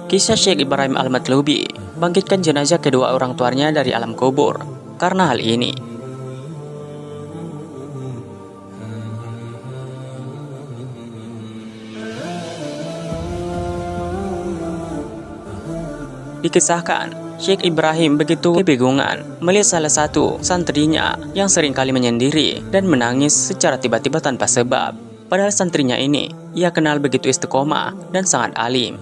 Kisah Syekh Ibrahim Al-Matloobi bangkitkan jenazah kedua orang tuanya dari alam kubur. Karena hal ini, dikisahkan Syekh Ibrahim begitu kebingungan melihat salah satu santrinya yang seringkali menyendiri dan menangis secara tiba-tiba tanpa sebab. Padahal santrinya ini ia kenal begitu istiqomah dan sangat alim.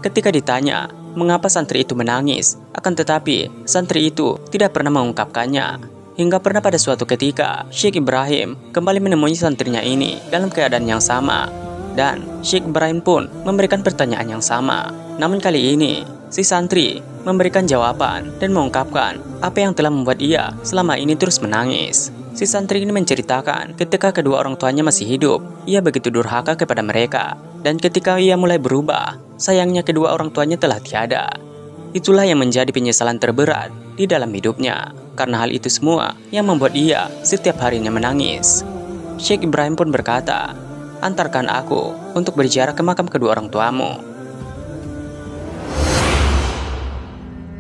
Ketika ditanya mengapa santri itu menangis, akan tetapi santri itu tidak pernah mengungkapkannya. Hingga pernah pada suatu ketika Syekh Ibrahim kembali menemui santrinya ini dalam keadaan yang sama. Dan Syekh Ibrahim pun memberikan pertanyaan yang sama. Namun kali ini si santri memberikan jawaban dan mengungkapkan apa yang telah membuat ia selama ini terus menangis. Si santri ini menceritakan ketika kedua orang tuanya masih hidup, ia begitu durhaka kepada mereka. Dan ketika ia mulai berubah, sayangnya kedua orang tuanya telah tiada. Itulah yang menjadi penyesalan terberat di dalam hidupnya. Karena hal itu semua yang membuat ia setiap harinya menangis. Syekh Ibrahim pun berkata, "Antarkan aku untuk berziarah ke makam kedua orang tuamu."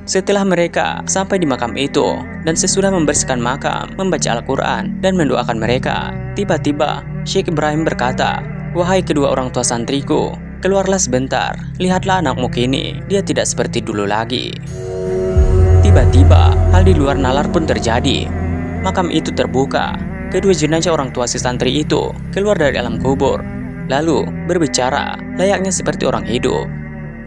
Setelah mereka sampai di makam itu dan sesudah membersihkan makam, membaca Al-Quran dan mendoakan mereka, tiba-tiba Syekh Ibrahim berkata, "Wahai kedua orang tua santriku, keluarlah sebentar, lihatlah anakmu kini, dia tidak seperti dulu lagi." Tiba-tiba hal di luar nalar pun terjadi. Makam itu terbuka, kedua jenazah orang tua si santri itu keluar dari alam kubur, lalu berbicara layaknya seperti orang hidup.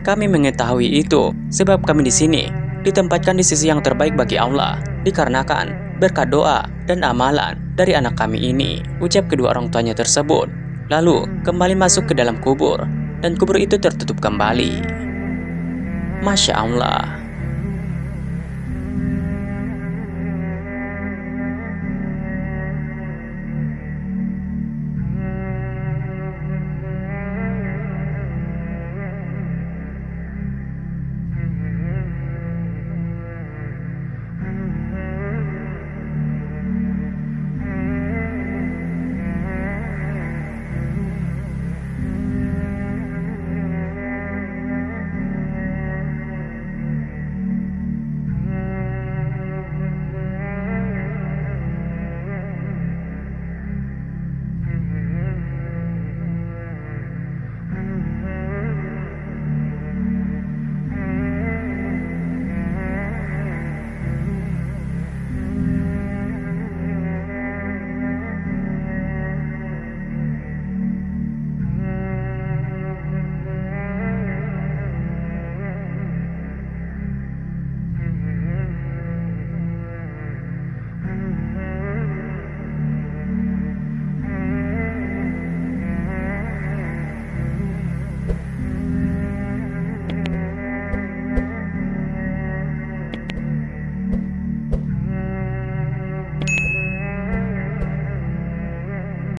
"Kami mengetahui itu sebab kami di sini ditempatkan di sisi yang terbaik bagi Allah, dikarenakan berkat doa dan amalan dari anak kami ini," ucap kedua orang tuanya tersebut. Lalu kembali masuk ke dalam kubur dan kubur itu tertutup kembali. Masya Allah.